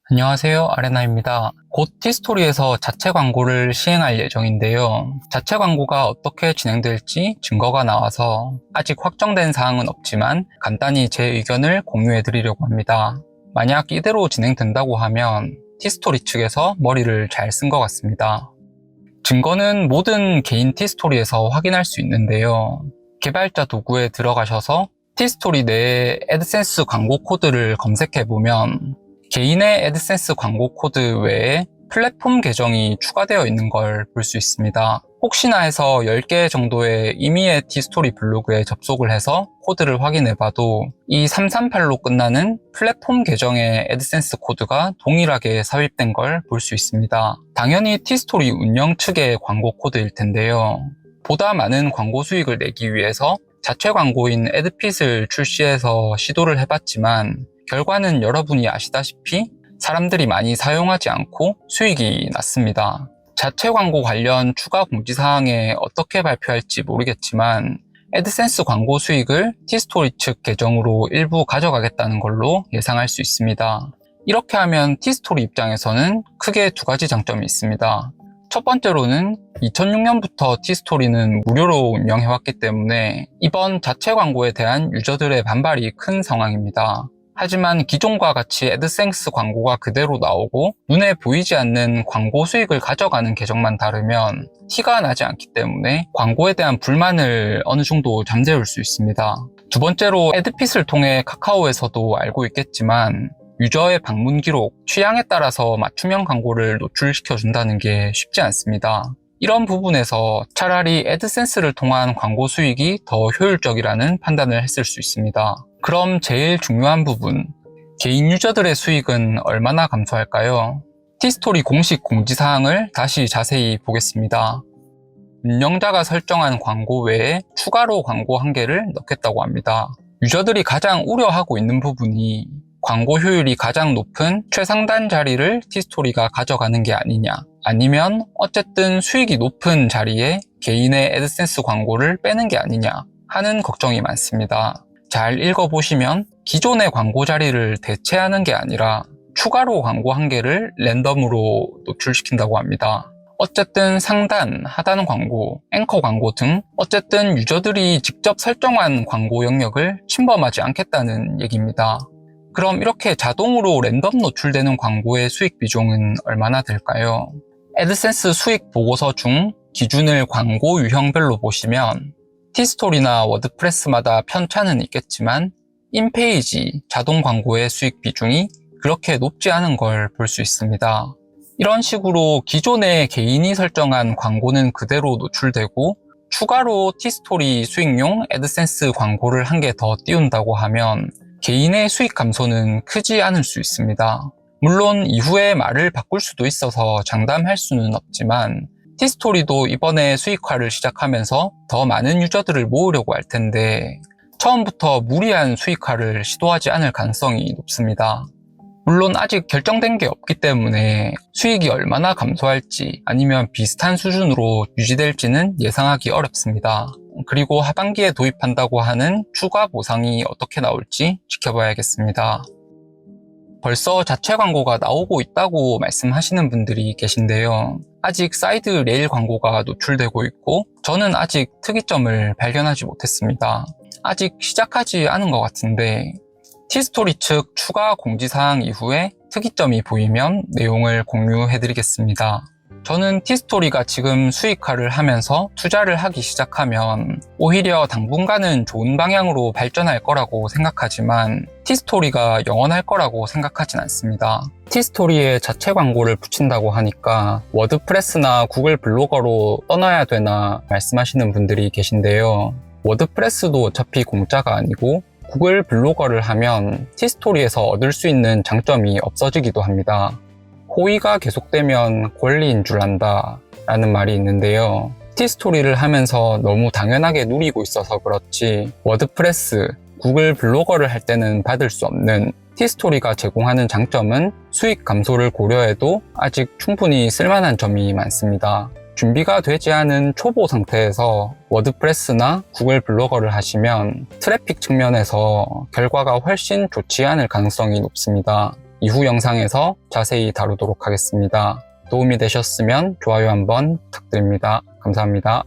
안녕하세요, 아레나입니다. 곧 티스토리에서 자체 광고를 시행할 예정인데요. 자체 광고가 어떻게 진행될지 증거가 나와서 아직 확정된 사항은 없지만 간단히 제 의견을 공유해 드리려고 합니다. 만약 이대로 진행된다고 하면 티스토리 측에서 머리를 잘 쓴 것 같습니다. 증거는 모든 개인 티스토리에서 확인할 수 있는데요. 개발자 도구에 들어가셔서 티스토리 내에 애드센스 광고 코드를 검색해보면 개인의 애드센스 광고 코드 외에 플랫폼 계정이 추가되어 있는 걸 볼 수 있습니다. 혹시나 해서 10개 정도의 임의의 티스토리 블로그에 접속을 해서 코드를 확인해봐도 이 338로 끝나는 플랫폼 계정의 애드센스 코드가 동일하게 삽입된 걸 볼 수 있습니다. 당연히 티스토리 운영 측의 광고 코드일 텐데요. 보다 많은 광고 수익을 내기 위해서 자체 광고인 애드핏을 출시해서 시도를 해봤지만 결과는 여러분이 아시다시피 사람들이 많이 사용하지 않고 수익이 났습니다. 자체 광고 관련 추가 공지사항에 어떻게 발표할지 모르겠지만 애드센스 광고 수익을 티스토리 측 계정으로 일부 가져가겠다는 걸로 예상할 수 있습니다. 이렇게 하면 티스토리 입장에서는 크게 두 가지 장점이 있습니다. 첫 번째로는 2006년부터 티스토리는 무료로 운영해왔기 때문에 이번 자체 광고에 대한 유저들의 반발이 큰 상황입니다. 하지만 기존과 같이 애드센스 광고가 그대로 나오고 눈에 보이지 않는 광고 수익을 가져가는 계정만 다르면 티가 나지 않기 때문에 광고에 대한 불만을 어느 정도 잠재울 수 있습니다. 두 번째로 애드핏을 통해 카카오에서도 알고 있겠지만 유저의 방문 기록, 취향에 따라서 맞춤형 광고를 노출시켜준다는 게 쉽지 않습니다. 이런 부분에서 차라리 애드센스를 통한 광고 수익이 더 효율적이라는 판단을 했을 수 있습니다. 그럼 제일 중요한 부분, 개인 유저들의 수익은 얼마나 감소할까요? 티스토리 공식 공지사항을 다시 자세히 보겠습니다. 운영자가 설정한 광고 외에 추가로 광고 한 개를 넣겠다고 합니다. 유저들이 가장 우려하고 있는 부분이 광고 효율이 가장 높은 최상단 자리를 티스토리가 가져가는 게 아니냐, 아니면 어쨌든 수익이 높은 자리에 개인의 애드센스 광고를 빼는 게 아니냐 하는 걱정이 많습니다. 잘 읽어보시면 기존의 광고 자리를 대체하는 게 아니라 추가로 광고 한 개를 랜덤으로 노출시킨다고 합니다. 어쨌든 상단, 하단 광고, 앵커 광고 등 어쨌든 유저들이 직접 설정한 광고 영역을 침범하지 않겠다는 얘기입니다. 그럼 이렇게 자동으로 랜덤 노출되는 광고의 수익 비중은 얼마나 될까요? 애드센스 수익 보고서 중 기준을 광고 유형별로 보시면 티스토리나 워드프레스마다 편차는 있겠지만 인페이지, 자동 광고의 수익 비중이 그렇게 높지 않은 걸 볼 수 있습니다. 이런 식으로 기존의 개인이 설정한 광고는 그대로 노출되고 추가로 티스토리 수익용 애드센스 광고를 한 개 더 띄운다고 하면 개인의 수익 감소는 크지 않을 수 있습니다. 물론 이후에 말을 바꿀 수도 있어서 장담할 수는 없지만 티스토리도 이번에 수익화를 시작하면서 더 많은 유저들을 모으려고 할 텐데 처음부터 무리한 수익화를 시도하지 않을 가능성이 높습니다. 물론 아직 결정된 게 없기 때문에 수익이 얼마나 감소할지 아니면 비슷한 수준으로 유지될지는 예상하기 어렵습니다. 그리고 하반기에 도입한다고 하는 추가 보상이 어떻게 나올지 지켜봐야겠습니다. 벌써 자체 광고가 나오고 있다고 말씀하시는 분들이 계신데요. 아직 사이드 레일 광고가 노출되고 있고 저는 아직 특이점을 발견하지 못했습니다. 아직 시작하지 않은 것 같은데 티스토리 측 추가 공지사항 이후에 특이점이 보이면 내용을 공유해드리겠습니다. 저는 티스토리가 지금 수익화를 하면서 투자를 하기 시작하면 오히려 당분간은 좋은 방향으로 발전할 거라고 생각하지만 티스토리가 영원할 거라고 생각하진 않습니다. 티스토리에 자체 광고를 붙인다고 하니까 워드프레스나 구글 블로거로 떠나야 되나 말씀하시는 분들이 계신데요. 워드프레스도 어차피 공짜가 아니고 구글 블로거를 하면 티스토리에서 얻을 수 있는 장점이 없어지기도 합니다. 호의가 계속되면 권리인 줄 안다 라는 말이 있는데요. 티스토리를 하면서 너무 당연하게 누리고 있어서 그렇지 워드프레스, 구글 블로거를 할 때는 받을 수 없는 티스토리가 제공하는 장점은 수익 감소를 고려해도 아직 충분히 쓸만한 점이 많습니다. 준비가 되지 않은 초보 상태에서 워드프레스나 구글 블로거를 하시면 트래픽 측면에서 결과가 훨씬 좋지 않을 가능성이 높습니다. 이후 영상에서 자세히 다루도록 하겠습니다. 도움이 되셨으면 좋아요 한번 부탁드립니다. 감사합니다.